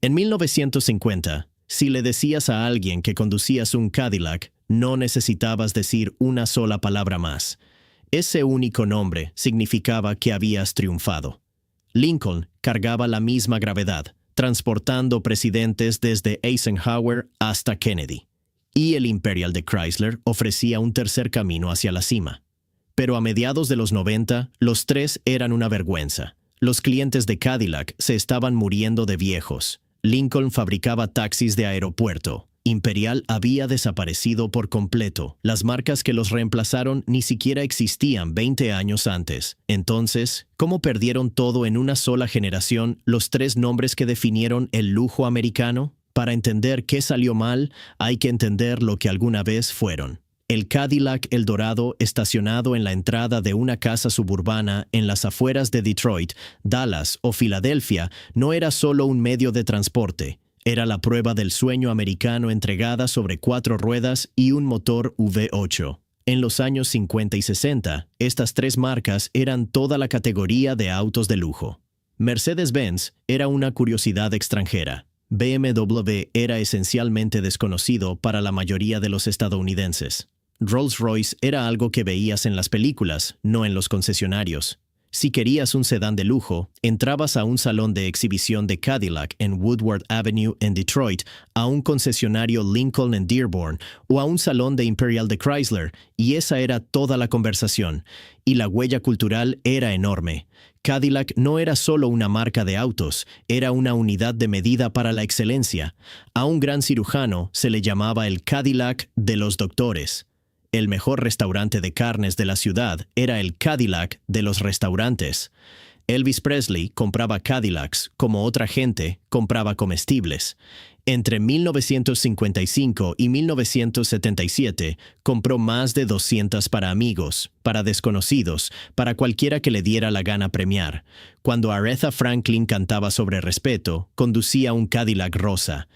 En 1950, si le decías a alguien que conducías un Cadillac, no necesitabas decir una sola palabra más. Ese único nombre significaba que habías triunfado. Lincoln cargaba la misma gravedad, transportando presidentes desde Eisenhower hasta Kennedy. Y el Imperial de Chrysler ofrecía un tercer camino hacia la cima. Pero a mediados de los 90, los tres eran una vergüenza. Los clientes de Cadillac se estaban muriendo de viejos. Lincoln fabricaba taxis de aeropuerto. Imperial había desaparecido por completo. Las marcas que los reemplazaron ni siquiera existían 20 años antes. Entonces, ¿cómo perdieron todo en una sola generación los tres nombres que definieron el lujo americano? Para entender qué salió mal, hay que entender lo que alguna vez fueron. El Cadillac Eldorado, estacionado en la entrada de una casa suburbana en las afueras de Detroit, Dallas o Filadelfia, no era solo un medio de transporte. Era la prueba del sueño americano entregada sobre 4 ruedas y un motor V8. En los años 50 y 60, estas tres marcas eran toda la categoría de autos de lujo. Mercedes-Benz era una curiosidad extranjera. BMW era esencialmente desconocido para la mayoría de los estadounidenses. Rolls-Royce era algo que veías en las películas, no en los concesionarios. Si querías un sedán de lujo, entrabas a un salón de exhibición de Cadillac en Woodward Avenue en Detroit, a un concesionario Lincoln en Dearborn o a un salón de Imperial de Chrysler, y esa era toda la conversación. Y la huella cultural era enorme. Cadillac no era solo una marca de autos, era una unidad de medida para la excelencia. A un gran cirujano se le llamaba el Cadillac de los doctores. El mejor restaurante de carnes de la ciudad era el Cadillac de los restaurantes. Elvis Presley compraba Cadillacs como otra gente compraba comestibles. Entre 1955 y 1977 compró más de 200 para amigos, para desconocidos, para cualquiera que le diera la gana premiar. Cuando Aretha Franklin cantaba sobre respeto, conducía un Cadillac rosa.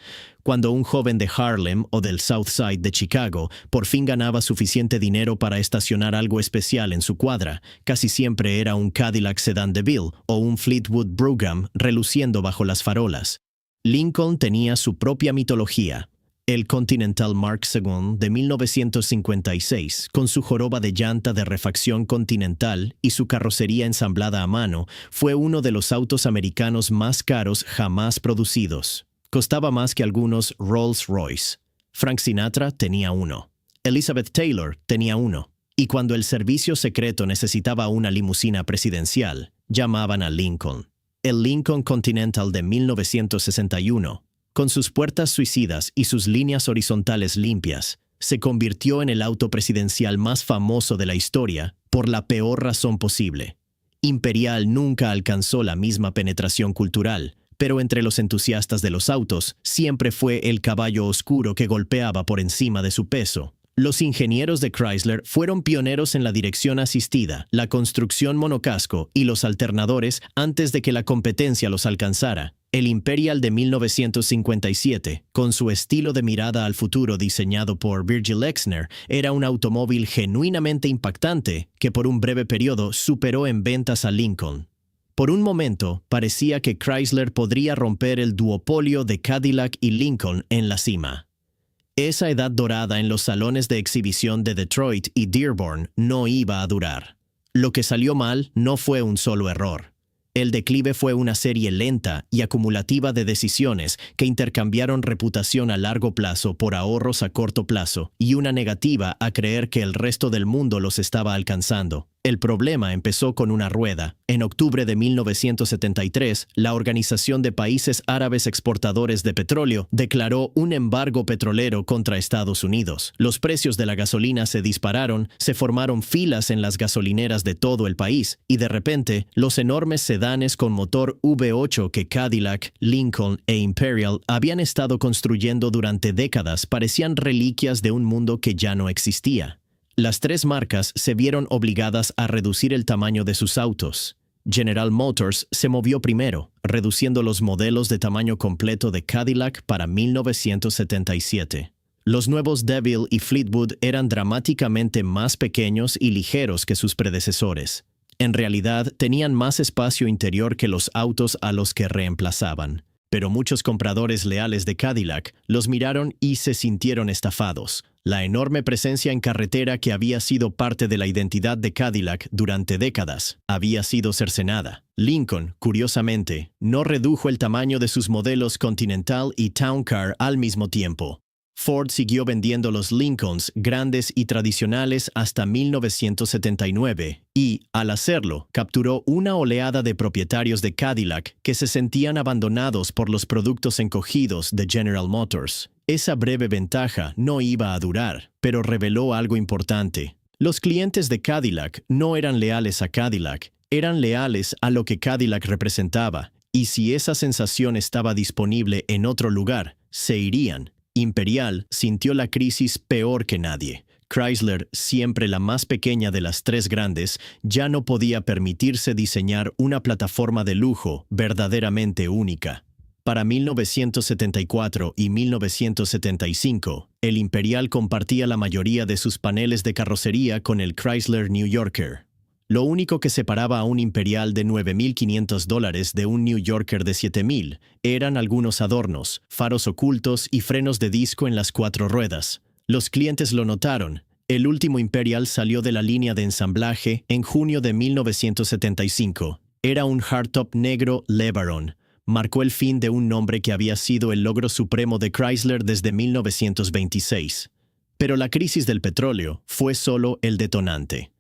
Cuando un joven de Harlem o del South Side de Chicago por fin ganaba suficiente dinero para estacionar algo especial en su cuadra, casi siempre era un Cadillac Sedan DeVille o un Fleetwood Brougham reluciendo bajo las farolas. Lincoln tenía su propia mitología. El Continental Mark II de 1956, con su joroba de llanta de refacción Continental y su carrocería ensamblada a mano, fue uno de los autos americanos más caros jamás producidos. Costaba más que algunos Rolls-Royce. Frank Sinatra tenía uno. Elizabeth Taylor tenía uno. Y cuando el servicio secreto necesitaba una limusina presidencial, llamaban a Lincoln. El Lincoln Continental de 1961, con sus puertas suicidas y sus líneas horizontales limpias, se convirtió en el auto presidencial más famoso de la historia por la peor razón posible. Imperial nunca alcanzó la misma penetración cultural, pero entre los entusiastas de los autos siempre fue el caballo oscuro que golpeaba por encima de su peso. Los ingenieros de Chrysler fueron pioneros en la dirección asistida, la construcción monocasco y los alternadores antes de que la competencia los alcanzara. El Imperial de 1957, con su estilo de mirada al futuro diseñado por Virgil Exner, era un automóvil genuinamente impactante que por un breve periodo superó en ventas a Lincoln. Por un momento, parecía que Chrysler podría romper el duopolio de Cadillac y Lincoln en la cima. Esa edad dorada en los salones de exhibición de Detroit y Dearborn no iba a durar. Lo que salió mal no fue un solo error. El declive fue una serie lenta y acumulativa de decisiones que intercambiaron reputación a largo plazo por ahorros a corto plazo y una negativa a creer que el resto del mundo los estaba alcanzando. El problema empezó con una rueda. En octubre de 1973, la Organización de Países Árabes Exportadores de Petróleo declaró un embargo petrolero contra Estados Unidos. Los precios de la gasolina se dispararon, se formaron filas en las gasolineras de todo el país, y de repente, los enormes sedanes con motor V8 que Cadillac, Lincoln e Imperial habían estado construyendo durante décadas parecían reliquias de un mundo que ya no existía. Las tres marcas se vieron obligadas a reducir el tamaño de sus autos. General Motors se movió primero, reduciendo los modelos de tamaño completo de Cadillac para 1977. Los nuevos DeVille y Fleetwood eran dramáticamente más pequeños y ligeros que sus predecesores. En realidad, tenían más espacio interior que los autos a los que reemplazaban. pero muchos compradores leales de Cadillac los miraron y se sintieron estafados. La enorme presencia en carretera que había sido parte de la identidad de Cadillac durante décadas había sido cercenada. Lincoln, curiosamente, no redujo el tamaño de sus modelos Continental y Town Car al mismo tiempo. Ford siguió vendiendo los Lincolns grandes y tradicionales hasta 1979 y, al hacerlo, capturó una oleada de propietarios de Cadillac que se sentían abandonados por los productos encogidos de General Motors. Esa breve ventaja no iba a durar, pero reveló algo importante. Los clientes de Cadillac no eran leales a Cadillac, eran leales a lo que Cadillac representaba, y si esa sensación estaba disponible en otro lugar, se irían. Imperial sintió la crisis peor que nadie. Chrysler, siempre la más pequeña de las tres grandes, ya no podía permitirse diseñar una plataforma de lujo verdaderamente única. Para 1974 y 1975, el Imperial compartía la mayoría de sus paneles de carrocería con el Chrysler New Yorker. Lo único que separaba a un Imperial de $9,500 de un New Yorker de $7,000 eran algunos adornos, faros ocultos y frenos de disco en las cuatro ruedas. Los clientes lo notaron. El último Imperial salió de la línea de ensamblaje en junio de 1975. Era un hardtop negro LeBaron. Marcó el fin de un nombre que había sido el logro supremo de Chrysler desde 1926. Pero la crisis del petróleo fue solo el detonante.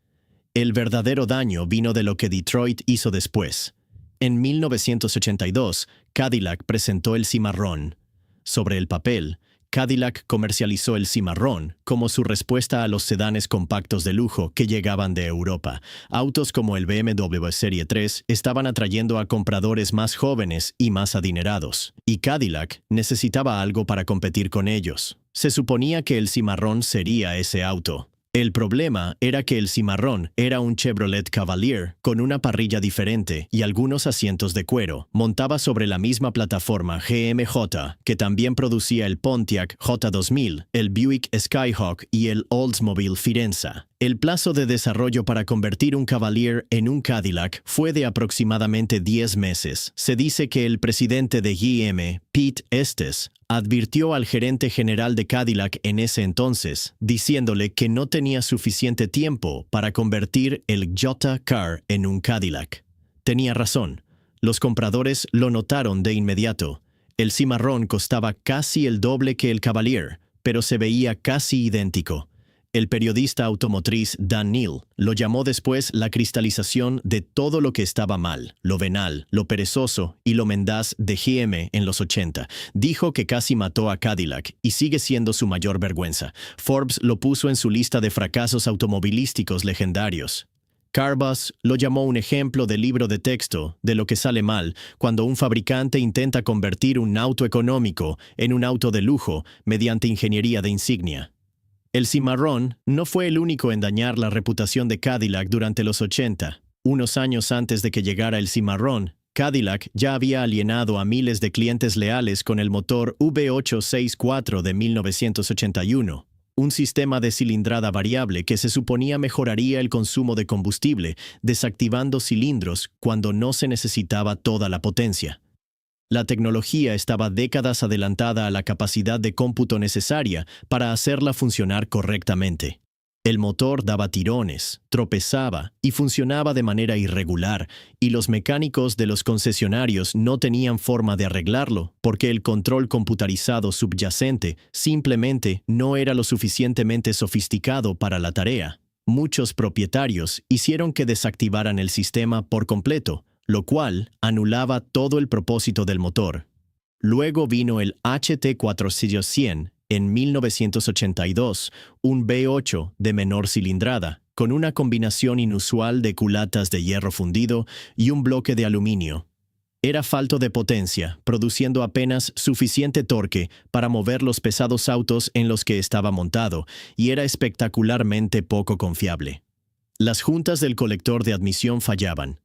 El verdadero daño vino de lo que Detroit hizo después. En 1982, Cadillac presentó el Cimarrón. Sobre el papel, Cadillac comercializó el Cimarrón como su respuesta a los sedanes compactos de lujo que llegaban de Europa. Autos como el BMW Serie 3 estaban atrayendo a compradores más jóvenes y más adinerados, y Cadillac necesitaba algo para competir con ellos. Se suponía que el Cimarrón sería ese auto. El problema era que el Cimarrón era un Chevrolet Cavalier con una parrilla diferente y algunos asientos de cuero. Montaba sobre la misma plataforma GMJ, que también producía el Pontiac J2000, el Buick Skyhawk y el Oldsmobile Firenza. El plazo de desarrollo para convertir un Cavalier en un Cadillac fue de aproximadamente 10 meses. Se dice que el presidente de GM, Pete Estes, advirtió al gerente general de Cadillac en ese entonces, diciéndole que no tenía suficiente tiempo para convertir el Jota Car en un Cadillac. Tenía razón. Los compradores lo notaron de inmediato. El Cimarrón costaba casi el doble que el Cavalier, pero se veía casi idéntico. El periodista automotriz Dan Neal lo llamó después la cristalización de todo lo que estaba mal, lo venal, lo perezoso y lo mendaz de GM en los 80. Dijo que casi mató a Cadillac y sigue siendo su mayor vergüenza. Forbes lo puso en su lista de fracasos automovilísticos legendarios. Carbus lo llamó un ejemplo de libro de texto de lo que sale mal cuando un fabricante intenta convertir un auto económico en un auto de lujo mediante ingeniería de insignia. El Cimarrón no fue el único en dañar la reputación de Cadillac durante los 80. Unos años antes de que llegara el Cimarrón, Cadillac ya había alienado a miles de clientes leales con el motor V864 de 1981, un sistema de cilindrada variable que se suponía mejoraría el consumo de combustible, desactivando cilindros cuando no se necesitaba toda la potencia. La tecnología estaba décadas adelantada a la capacidad de cómputo necesaria para hacerla funcionar correctamente. El motor daba tirones, tropezaba y funcionaba de manera irregular, y los mecánicos de los concesionarios no tenían forma de arreglarlo porque el control computarizado subyacente simplemente no era lo suficientemente sofisticado para la tarea. Muchos propietarios hicieron que desactivaran el sistema por completo, lo cual anulaba todo el propósito del motor. Luego vino el HT400 en 1982, un V8 de menor cilindrada, con una combinación inusual de culatas de hierro fundido y un bloque de aluminio. Era falto de potencia, produciendo apenas suficiente torque para mover los pesados autos en los que estaba montado, y era espectacularmente poco confiable. Las juntas del colector de admisión fallaban.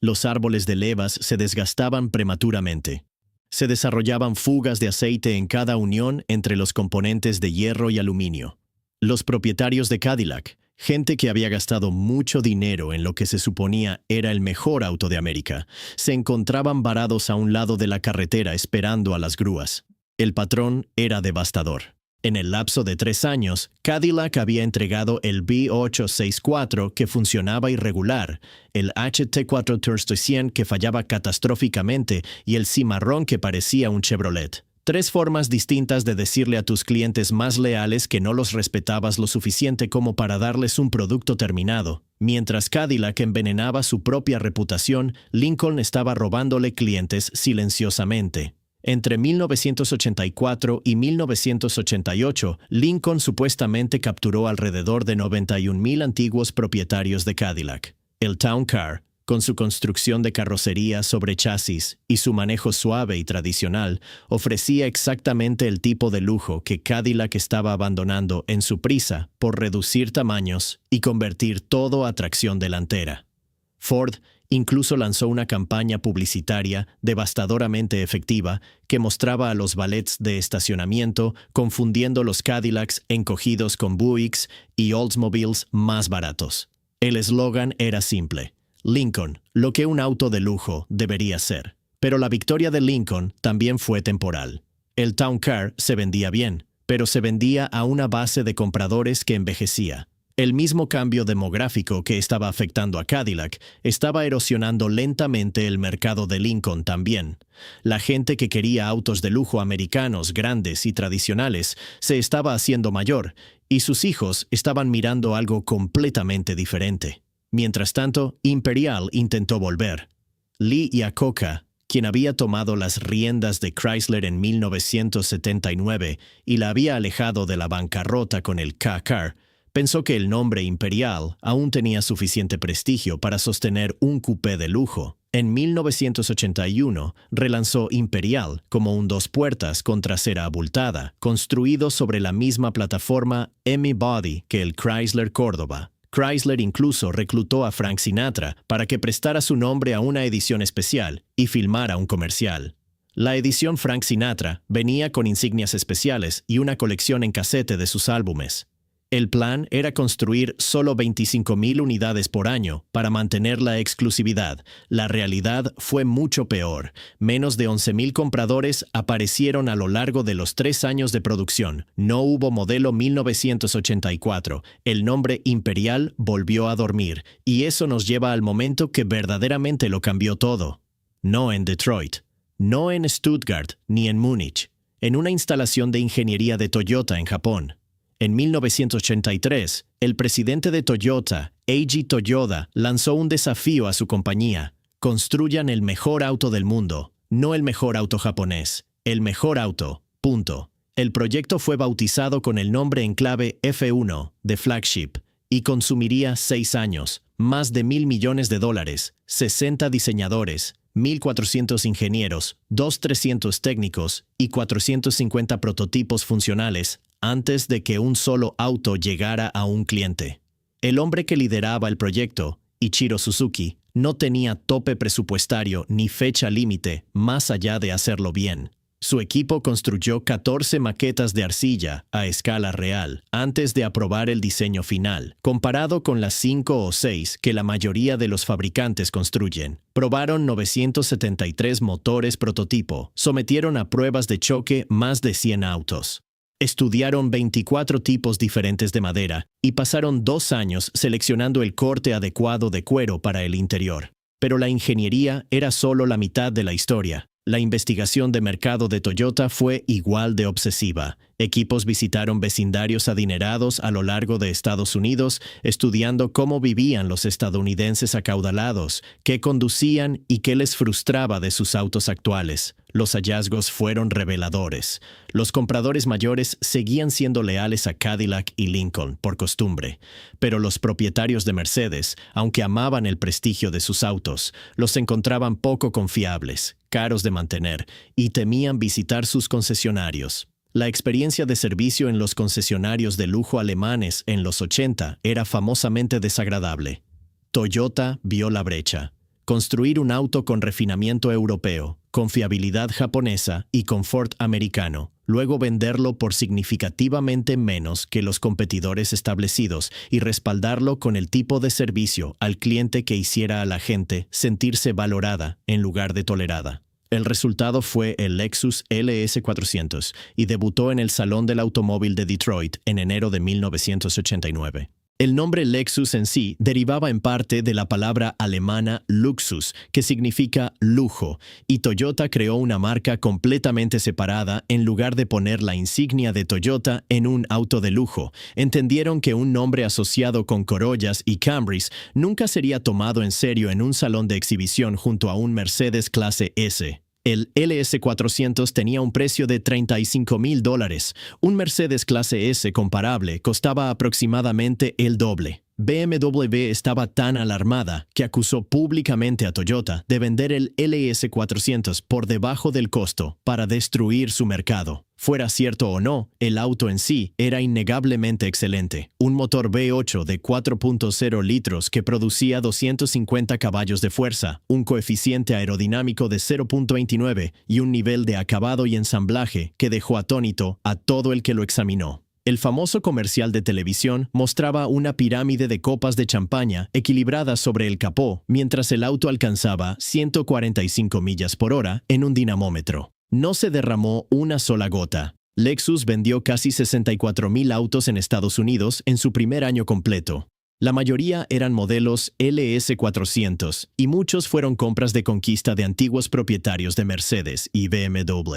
Los árboles de levas se desgastaban prematuramente. Se desarrollaban fugas de aceite en cada unión entre los componentes de hierro y aluminio. Los propietarios de Cadillac, Gente que había gastado mucho dinero en lo que se suponía era el mejor auto de América, se encontraban varados a un lado de la carretera esperando a las grúas. El patrón era devastador. En el lapso de 3 años, Cadillac había entregado el B864 que funcionaba irregular, el HT4 Tourster 100 que fallaba catastróficamente y el Cimarrón que parecía un Chevrolet. 3 formas distintas de decirle a tus clientes más leales que no los respetabas lo suficiente como para darles un producto terminado. Mientras Cadillac envenenaba su propia reputación, Lincoln estaba robándole clientes silenciosamente. Entre 1984 y 1988, Lincoln supuestamente capturó alrededor de 91,000 antiguos propietarios de Cadillac. El Town Car, con su construcción de carrocería sobre chasis y su manejo suave y tradicional, ofrecía exactamente el tipo de lujo que Cadillac estaba abandonando en su prisa por reducir tamaños y convertir todo a tracción delantera. Ford incluso lanzó una campaña publicitaria devastadoramente efectiva que mostraba a los valets de estacionamiento confundiendo los Cadillacs encogidos con Buicks y Oldsmobiles más baratos. El eslogan era simple: Lincoln, lo que un auto de lujo debería ser. Pero la victoria de Lincoln también fue temporal. El Town Car se vendía bien, pero se vendía a una base de compradores que envejecía. El mismo cambio demográfico que estaba afectando a Cadillac estaba erosionando lentamente el mercado de Lincoln también. La gente que quería autos de lujo americanos grandes y tradicionales se estaba haciendo mayor, y sus hijos estaban mirando algo completamente diferente. Mientras tanto, Imperial intentó volver. Lee Iacocca, quien había tomado las riendas de Chrysler en 1979 y la había alejado de la bancarrota con el K-Car, pensó que el nombre Imperial aún tenía suficiente prestigio para sostener un coupé de lujo. En 1981 relanzó Imperial como un 2 puertas con trasera abultada, construido sobre la misma plataforma M-Body que el Chrysler Córdoba. Chrysler incluso reclutó a Frank Sinatra para que prestara su nombre a una edición especial y filmara un comercial. La edición Frank Sinatra venía con insignias especiales y una colección en casete de sus álbumes. El plan era construir solo 25,000 unidades por año para mantener la exclusividad. La realidad fue mucho peor. Menos de 11,000 compradores aparecieron a lo largo de los 3 años de producción. No hubo modelo 1984. El nombre Imperial volvió a dormir, y eso nos lleva al momento que verdaderamente lo cambió todo. No en Detroit, no en Stuttgart ni en Múnich, en una instalación de ingeniería de Toyota en Japón. En 1983, el presidente de Toyota, Eiji Toyoda, lanzó un desafío a su compañía: construyan el mejor auto del mundo, no el mejor auto japonés, el mejor auto, punto. El proyecto fue bautizado con el nombre en clave F1 de Flagship y consumiría 6 años, más de $1,000 millones, 60 diseñadores, 1,400 ingenieros, 2,300 técnicos y 450 prototipos funcionales antes de que un solo auto llegara a un cliente. El hombre que lideraba el proyecto, Ichiro Suzuki, no tenía tope presupuestario ni fecha límite más allá de hacerlo bien. Su equipo construyó 14 maquetas de arcilla a escala real antes de aprobar el diseño final, comparado con las 5 o 6 que la mayoría de los fabricantes construyen. Probaron 973 motores prototipo, sometieron a pruebas de choque más de 100 autos. Estudiaron 24 tipos diferentes de madera y pasaron 2 años seleccionando el corte adecuado de cuero para el interior. Pero la ingeniería era solo la mitad de la historia. La investigación de mercado de Toyota fue igual de obsesiva. Equipos visitaron vecindarios adinerados a lo largo de Estados Unidos, estudiando cómo vivían los estadounidenses acaudalados, qué conducían y qué les frustraba de sus autos actuales. Los hallazgos fueron reveladores. Los compradores mayores seguían siendo leales a Cadillac y Lincoln por costumbre, pero los propietarios de Mercedes, aunque amaban el prestigio de sus autos, los encontraban poco confiables, caros de mantener, y temían visitar sus concesionarios. La experiencia de servicio en los concesionarios de lujo alemanes en los 80 era famosamente desagradable. Toyota vio la brecha. Construir un auto con refinamiento europeo, con fiabilidad japonesa y confort americano, luego venderlo por significativamente menos que los competidores establecidos y respaldarlo con el tipo de servicio al cliente que hiciera a la gente sentirse valorada en lugar de tolerada. El resultado fue el Lexus LS400 y debutó en el Salón del Automóvil de Detroit en enero de 1989. El nombre Lexus en sí derivaba en parte de la palabra alemana Luxus, que significa lujo, y Toyota creó una marca completamente separada en lugar de poner la insignia de Toyota en un auto de lujo. Entendieron que un nombre asociado con Corollas y Camrys nunca sería tomado en serio en un salón de exhibición junto a un Mercedes clase S. El LS400 tenía un precio de $35,000. Un Mercedes clase S comparable costaba aproximadamente el doble. BMW estaba tan alarmada que acusó públicamente a Toyota de vender el LS400 por debajo del costo para destruir su mercado. Fuera cierto o no, el auto en sí era innegablemente excelente. Un motor V8 de 4.0 litros que producía 250 caballos de fuerza, un coeficiente aerodinámico de 0.29 y un nivel de acabado y ensamblaje que dejó atónito a todo el que lo examinó. El famoso comercial de televisión mostraba una pirámide de copas de champaña equilibradas sobre el capó mientras el auto alcanzaba 145 millas por hora en un dinamómetro. No se derramó una sola gota. Lexus vendió casi 64,000 autos en Estados Unidos en su primer año completo. La mayoría eran modelos LS400 y muchos fueron compras de conquista de antiguos propietarios de Mercedes y BMW.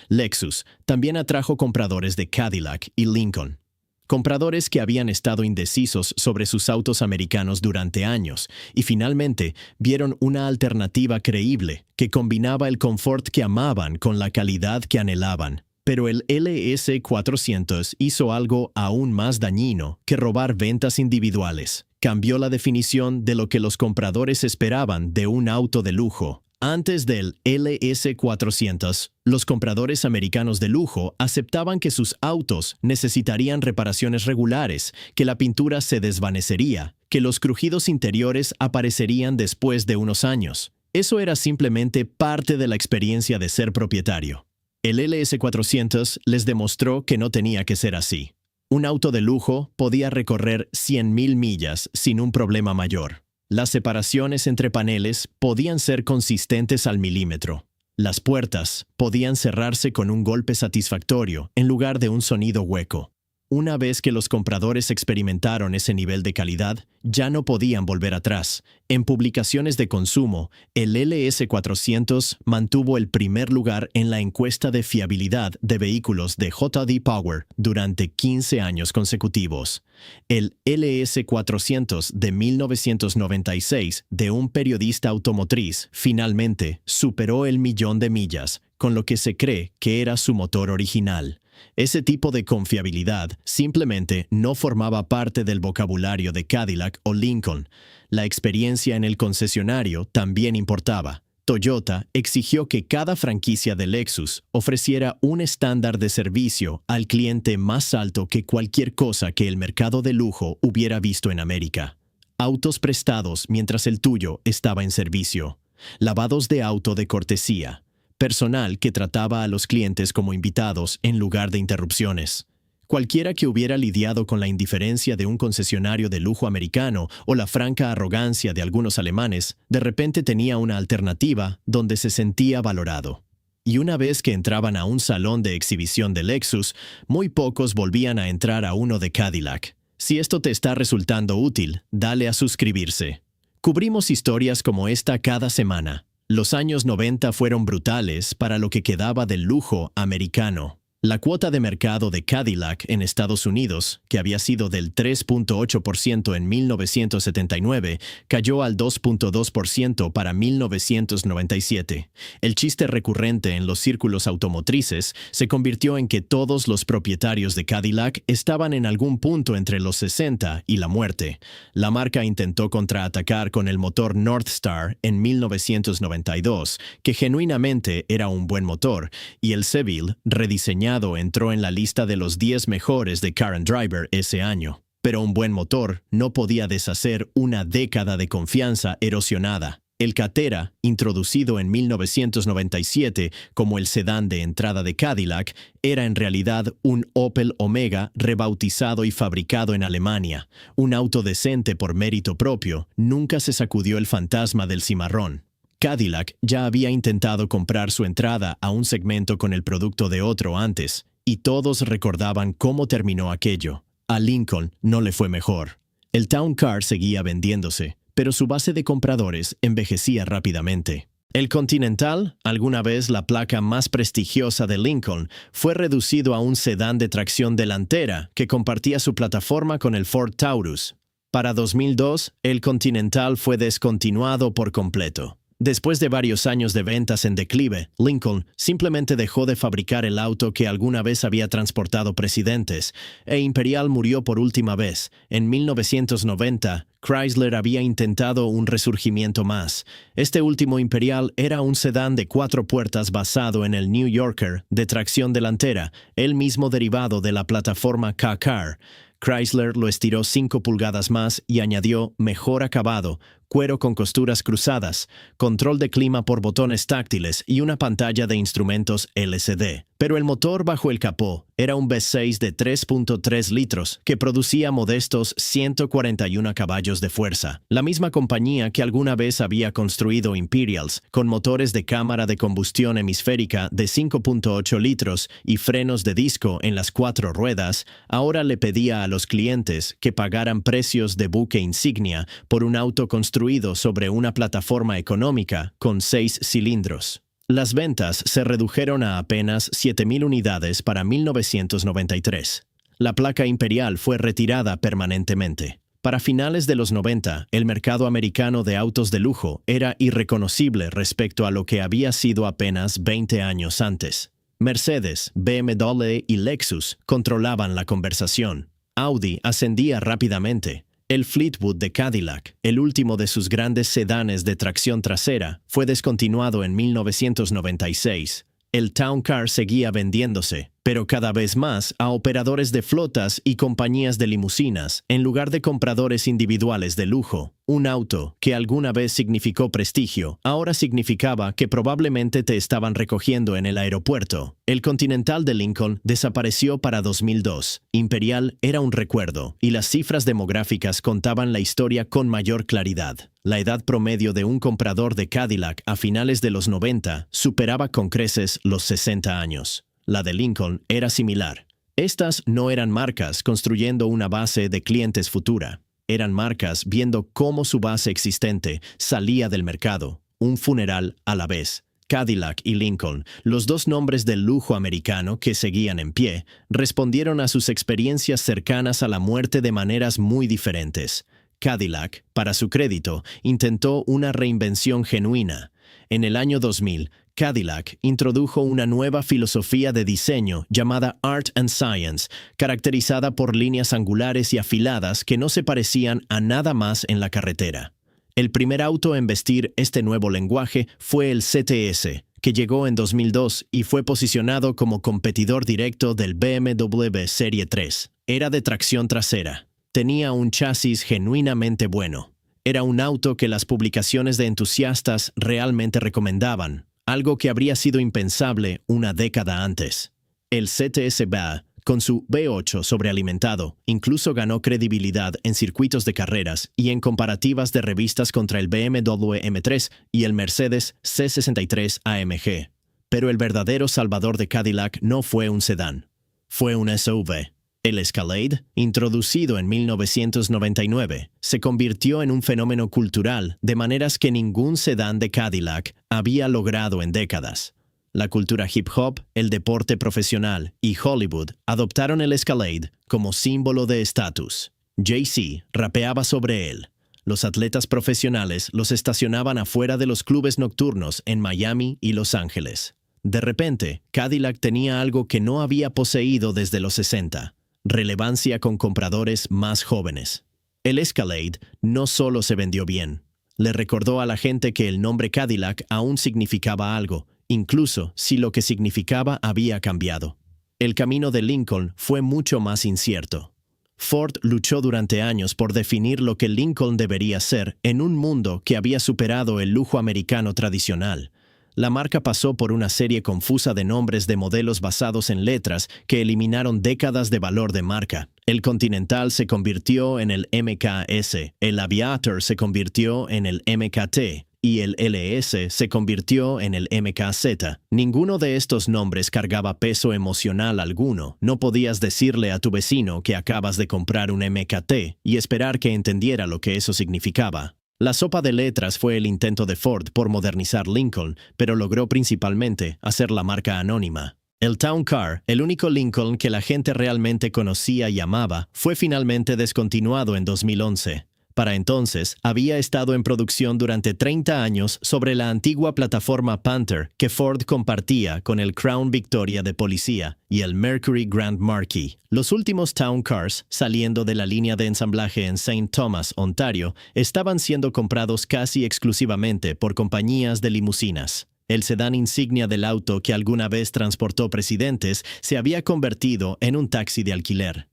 Lexus también atrajo compradores de Cadillac y Lincoln. Compradores que habían estado indecisos sobre sus autos americanos durante años y finalmente vieron una alternativa creíble que combinaba el confort que amaban con la calidad que anhelaban. Pero el LS400 hizo algo aún más dañino que robar ventas individuales. Cambió la definición de lo que los compradores esperaban de un auto de lujo. Antes del LS400, los compradores americanos de lujo aceptaban que sus autos necesitarían reparaciones regulares, que la pintura se desvanecería, que los crujidos interiores aparecerían después de unos años. Eso era simplemente parte de la experiencia de ser propietario. El LS400 les demostró que no tenía que ser así. Un auto de lujo podía recorrer 100,000 millas sin un problema mayor. Las separaciones entre paneles podían ser consistentes al milímetro. Las puertas podían cerrarse con un golpe satisfactorio en lugar de un sonido hueco. Una vez que los compradores experimentaron ese nivel de calidad, ya no podían volver atrás. En publicaciones de consumo, el LS400 mantuvo el primer lugar en la encuesta de fiabilidad de vehículos de J.D. Power durante 15 años consecutivos. El LS400 de 1996 de un periodista automotriz finalmente superó el 1,000,000 de millas, con lo que se cree que era su motor original. Ese tipo de confiabilidad simplemente no formaba parte del vocabulario de Cadillac o Lincoln. La experiencia en el concesionario también importaba. Toyota exigió que cada franquicia de Lexus ofreciera un estándar de servicio al cliente más alto que cualquier cosa que el mercado de lujo hubiera visto en América. Autos prestados mientras el tuyo estaba en servicio. Lavados de auto de cortesía. Personal que trataba a los clientes como invitados en lugar de interrupciones. Cualquiera que hubiera lidiado con la indiferencia de un concesionario de lujo americano o la franca arrogancia de algunos alemanes, de repente tenía una alternativa donde se sentía valorado. Y una vez que entraban a un salón de exhibición de Lexus, muy pocos volvían a entrar a uno de Cadillac. Si esto te está resultando útil, dale a suscribirse. Cubrimos historias como esta cada semana. Los años 90 fueron brutales para lo que quedaba del lujo americano. La cuota de mercado de Cadillac en Estados Unidos, que había sido del 3.8% en 1979, cayó al 2.2% para 1997. El chiste recurrente en los círculos automotrices se convirtió en que todos los propietarios de Cadillac estaban en algún punto entre los 60 y la muerte. La marca intentó contraatacar con el motor Northstar en 1992, que genuinamente era un buen motor, y el Seville, rediseñado, entró en la lista de los 10 mejores de Car and Driver ese año. Pero un buen motor no podía deshacer una década de confianza erosionada. El Catera, introducido en 1997 como el sedán de entrada de Cadillac, era en realidad un Opel Omega rebautizado y fabricado en Alemania. Un auto decente por mérito propio, nunca se sacudió el fantasma del cimarrón. Cadillac ya había intentado comprar su entrada a un segmento con el producto de otro antes, y todos recordaban cómo terminó aquello. A Lincoln no le fue mejor. El Town Car seguía vendiéndose, pero su base de compradores envejecía rápidamente. El Continental, alguna vez la placa más prestigiosa de Lincoln, fue reducido a un sedán de tracción delantera que compartía su plataforma con el Ford Taurus. Para 2002, el Continental fue descontinuado por completo. Después de varios años de ventas en declive, Lincoln simplemente dejó de fabricar el auto que alguna vez había transportado presidentes, e Imperial murió por última vez. En 1990, Chrysler había intentado un resurgimiento más. Este último Imperial era un sedán de 4 puertas basado en el New Yorker de tracción delantera, el mismo derivado de la plataforma K-Car. Chrysler lo estiró 5 pulgadas más y añadió mejor acabado, cuero con costuras cruzadas, control de clima por botones táctiles y una pantalla de instrumentos LCD. Pero el motor bajo el capó era un V6 de 3.3 litros que producía modestos 141 caballos de fuerza. La misma compañía que alguna vez había construido Imperials, con motores de cámara de combustión hemisférica de 5.8 litros y frenos de disco en las 4 ruedas, ahora le pedía a los clientes que pagaran precios de buque insignia por un auto construido sobre una plataforma económica con 6 cilindros. Las ventas se redujeron a apenas 7,000 unidades para 1993. La placa Imperial fue retirada permanentemente. Para finales de los 90, el mercado americano de autos de lujo era irreconocible respecto a lo que había sido apenas 20 años antes. Mercedes, BMW y Lexus controlaban la conversación. Audi ascendía rápidamente. El Fleetwood de Cadillac, el último de sus grandes sedanes de tracción trasera, fue descontinuado en 1996. El Town Car seguía vendiéndose, pero cada vez más a operadores de flotas y compañías de limusinas, en lugar de compradores individuales de lujo. Un auto que alguna vez significó prestigio, ahora significaba que probablemente te estaban recogiendo en el aeropuerto. El Continental de Lincoln desapareció para 2002. Imperial era un recuerdo, y las cifras demográficas contaban la historia con mayor claridad. La edad promedio de un comprador de Cadillac a finales de los 90 superaba con creces los 60 años. La de Lincoln era similar. Estas no eran marcas construyendo una base de clientes futura. Eran marcas viendo cómo su base existente salía del mercado. Un funeral a la vez. Cadillac y Lincoln, los dos nombres del lujo americano que seguían en pie, respondieron a sus experiencias cercanas a la muerte de maneras muy diferentes. Cadillac, para su crédito, intentó una reinvención genuina. En el año 2000, Cadillac introdujo una nueva filosofía de diseño llamada Art and Science, caracterizada por líneas angulares y afiladas que no se parecían a nada más en la carretera. El primer auto en vestir este nuevo lenguaje fue el CTS, que llegó en 2002 y fue posicionado como competidor directo del BMW Serie 3. Era de tracción trasera. Tenía un chasis genuinamente bueno. Era un auto que las publicaciones de entusiastas realmente recomendaban, algo que habría sido impensable una década antes. El CTS-BA, con su V8 sobrealimentado, incluso ganó credibilidad en circuitos de carreras y en comparativas de revistas contra el BMW M3 y el Mercedes C63 AMG. Pero el verdadero salvador de Cadillac no fue un sedán. Fue un SUV. El Escalade, introducido en 1999, se convirtió en un fenómeno cultural de maneras que ningún sedán de Cadillac había logrado en décadas. La cultura hip hop, el deporte profesional y Hollywood adoptaron el Escalade como símbolo de estatus. Jay-Z rapeaba sobre él. Los atletas profesionales los estacionaban afuera de los clubes nocturnos en Miami y Los Ángeles. De repente, Cadillac tenía algo que no había poseído desde los 60. Relevancia con compradores más jóvenes. El Escalade no solo se vendió bien, le recordó a la gente que el nombre Cadillac aún significaba algo, incluso si lo que significaba había cambiado. El camino de Lincoln fue mucho más incierto. Ford luchó durante años por definir lo que Lincoln debería ser en un mundo que había superado el lujo americano tradicional. La marca pasó por una serie confusa de nombres de modelos basados en letras que eliminaron décadas de valor de marca. El Continental se convirtió en el MKS, el Aviator se convirtió en el MKT y el LS se convirtió en el MKZ. Ninguno de estos nombres cargaba peso emocional alguno. No podías decirle a tu vecino que acabas de comprar un MKT y esperar que entendiera lo que eso significaba. La sopa de letras fue el intento de Ford por modernizar Lincoln, pero logró principalmente hacer la marca anónima. El Town Car, el único Lincoln que la gente realmente conocía y amaba, fue finalmente descontinuado en 2011. Para entonces, había estado en producción durante 30 años sobre la antigua plataforma Panther que Ford compartía con el Crown Victoria de policía y el Mercury Grand Marquis. Los últimos Town Cars, saliendo de la línea de ensamblaje en St. Thomas, Ontario, estaban siendo comprados casi exclusivamente por compañías de limusinas. El sedán insignia del auto que alguna vez transportó presidentes se había convertido en un taxi de alquiler.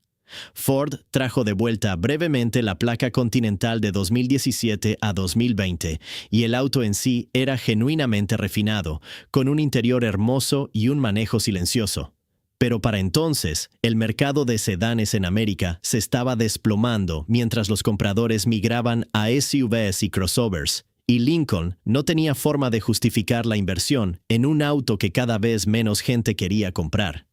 Ford trajo de vuelta brevemente la placa Continental de 2017 a 2020 y el auto en sí era genuinamente refinado, con un interior hermoso y un manejo silencioso. Pero para entonces, el mercado de sedanes en América se estaba desplomando mientras los compradores migraban a SUVs y crossovers, y Lincoln no tenía forma de justificar la inversión en un auto que cada vez menos gente quería comprar.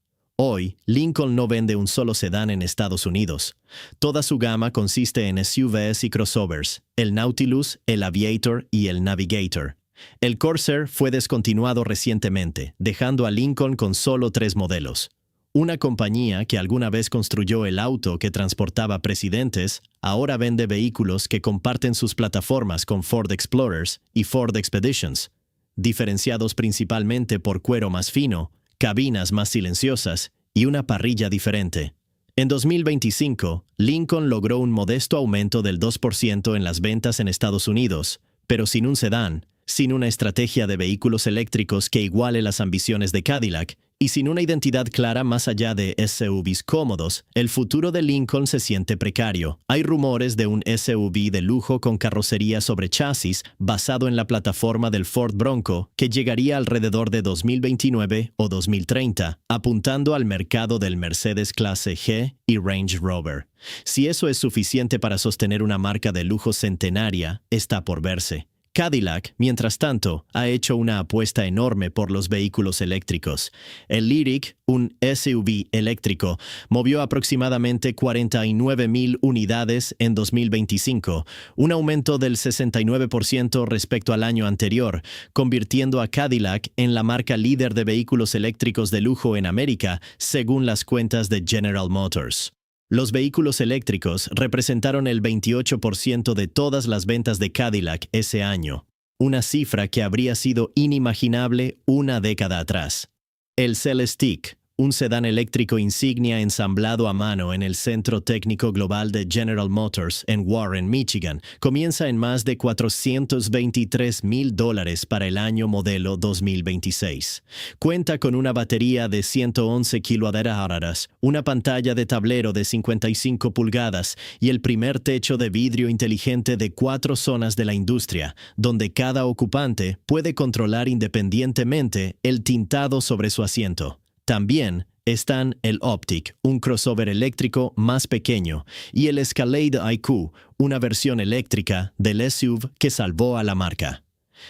Hoy, Lincoln no vende un solo sedán en Estados Unidos. Toda su gama consiste en SUVs y crossovers, el Nautilus, el Aviator y el Navigator. El Corsair fue descontinuado recientemente, dejando a Lincoln con solo 3 modelos. Una compañía que alguna vez construyó el auto que transportaba presidentes, ahora vende vehículos que comparten sus plataformas con Ford Explorers y Ford Expeditions, diferenciados principalmente por cuero más fino, cabinas más silenciosas y una parrilla diferente. En 2025, Lincoln logró un modesto aumento del 2% en las ventas en Estados Unidos, pero sin un sedán, sin una estrategia de vehículos eléctricos que iguale las ambiciones de Cadillac y sin una identidad clara más allá de SUVs cómodos, el futuro de Lincoln se siente precario. Hay rumores de un SUV de lujo con carrocería sobre chasis basado en la plataforma del Ford Bronco que llegaría alrededor de 2029 o 2030, apuntando al mercado del Mercedes Clase G y Range Rover. Si eso es suficiente para sostener una marca de lujo centenaria, está por verse. Cadillac, mientras tanto, ha hecho una apuesta enorme por los vehículos eléctricos. El Lyriq, un SUV eléctrico, movió aproximadamente 49,000 unidades en 2025, un aumento del 69% respecto al año anterior, convirtiendo a Cadillac en la marca líder de vehículos eléctricos de lujo en América, según las cuentas de General Motors. Los vehículos eléctricos representaron el 28% de todas las ventas de Cadillac ese año, una cifra que habría sido inimaginable una década atrás. El Celestiq, un sedán eléctrico insignia ensamblado a mano en el Centro Técnico Global de General Motors en Warren, Michigan, comienza en más de $423,000 para el año modelo 2026. Cuenta con una batería de 111 kWh, una pantalla de tablero de 55 pulgadas y el primer techo de vidrio inteligente de 4 zonas de la industria, donde cada ocupante puede controlar independientemente el tintado sobre su asiento. También están el Optiq, un crossover eléctrico más pequeño, y el Escalade IQ, una versión eléctrica del SUV que salvó a la marca.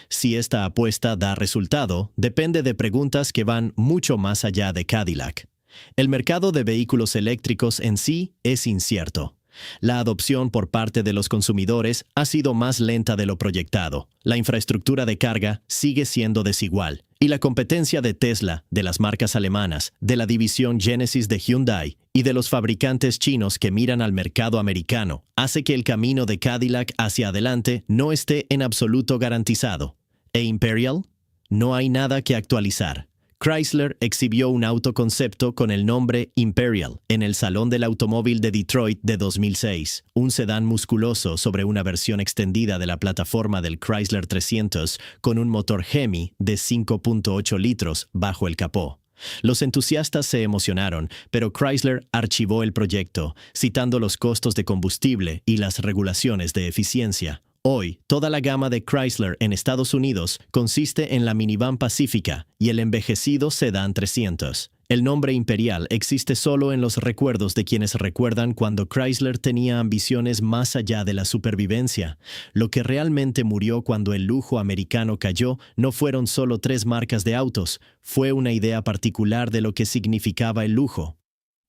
Si esta apuesta da resultado, depende de preguntas que van mucho más allá de Cadillac. El mercado de vehículos eléctricos en sí es incierto. La adopción por parte de los consumidores ha sido más lenta de lo proyectado. La infraestructura de carga sigue siendo desigual. Y la competencia de Tesla, de las marcas alemanas, de la división Genesis de Hyundai y de los fabricantes chinos que miran al mercado americano, hace que el camino de Cadillac hacia adelante no esté en absoluto garantizado. ¿E Imperial? No hay nada que actualizar. Chrysler exhibió un autoconcepto con el nombre Imperial en el Salón del Automóvil de Detroit de 2006, un sedán musculoso sobre una versión extendida de la plataforma del Chrysler 300 con un motor Hemi de 5.8 litros bajo el capó. Los entusiastas se emocionaron, pero Chrysler archivó el proyecto, citando los costos de combustible y las regulaciones de eficiencia. Hoy, toda la gama de Chrysler en Estados Unidos consiste en la minivan Pacifica y el envejecido Sedán 300. El nombre Imperial existe solo en los recuerdos de quienes recuerdan cuando Chrysler tenía ambiciones más allá de la supervivencia. Lo que realmente murió cuando el lujo americano cayó no fueron solo 3 marcas de autos, fue una idea particular de lo que significaba el lujo.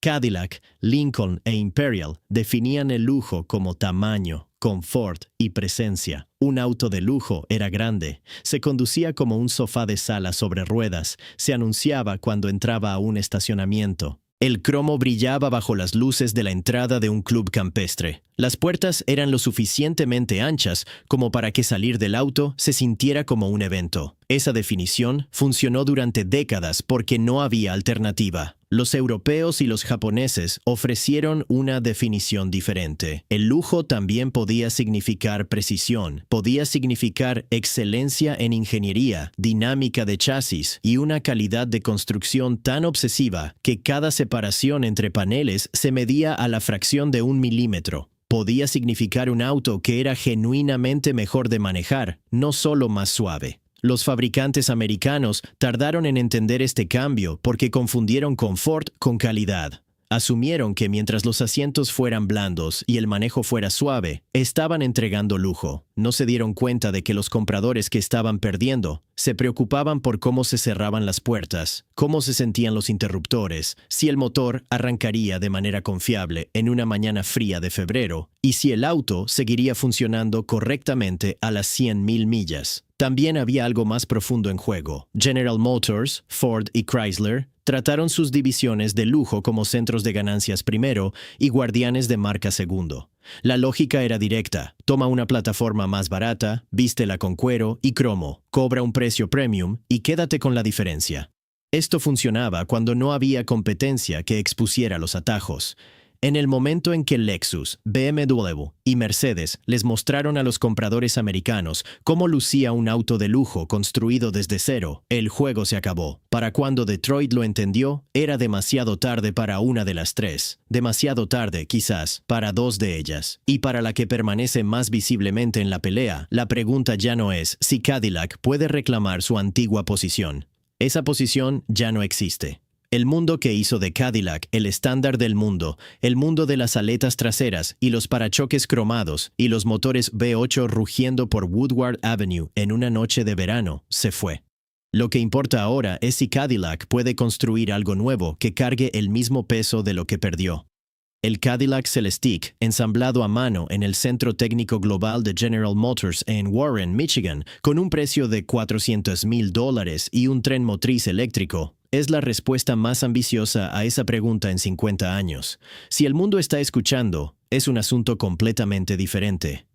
Cadillac, Lincoln e Imperial definían el lujo como tamaño, confort y presencia. Un auto de lujo era grande, se conducía como un sofá de sala sobre ruedas, se anunciaba cuando entraba a un estacionamiento. El cromo brillaba bajo las luces de la entrada de un club campestre. Las puertas eran lo suficientemente anchas como para que salir del auto se sintiera como un evento. Esa definición funcionó durante décadas porque no había alternativa. Los europeos y los japoneses ofrecieron una definición diferente. El lujo también podía significar precisión, podía significar excelencia en ingeniería, dinámica de chasis y una calidad de construcción tan obsesiva que cada separación entre paneles se medía a la fracción de 1 milímetro. Podía significar un auto que era genuinamente mejor de manejar, no solo más suave. Los fabricantes americanos tardaron en entender este cambio porque confundieron confort con calidad. Asumieron que mientras los asientos fueran blandos y el manejo fuera suave, estaban entregando lujo. No se dieron cuenta de que los compradores que estaban perdiendo se preocupaban por cómo se cerraban las puertas, cómo se sentían los interruptores, si el motor arrancaría de manera confiable en una mañana fría de febrero y si el auto seguiría funcionando correctamente a las 100.000 millas. También había algo más profundo en juego. General Motors, Ford y Chrysler trataron sus divisiones de lujo como centros de ganancias primero y guardianes de marca segundo. La lógica era directa. Toma una plataforma más barata, vístela con cuero y cromo, cobra un precio premium y quédate con la diferencia. Esto funcionaba cuando no había competencia que expusiera los atajos. En el momento en que Lexus, BMW y Mercedes les mostraron a los compradores americanos cómo lucía un auto de lujo construido desde cero, el juego se acabó. Para cuando Detroit lo entendió, era demasiado tarde para una de las 3. Demasiado tarde, quizás, para 2 de ellas. Y para la que permanece más visiblemente en la pelea, la pregunta ya no es si Cadillac puede reclamar su antigua posición. Esa posición ya no existe. El mundo que hizo de Cadillac el estándar del mundo, el mundo de las aletas traseras y los parachoques cromados y los motores V8 rugiendo por Woodward Avenue en una noche de verano, se fue. Lo que importa ahora es si Cadillac puede construir algo nuevo que cargue el mismo peso de lo que perdió. El Cadillac Celestiq, ensamblado a mano en el Centro Técnico Global de General Motors en Warren, Michigan, con un precio de $400,000 y un tren motriz eléctrico, es la respuesta más ambiciosa a esa pregunta en 50 años. Si el mundo está escuchando, es un asunto completamente diferente.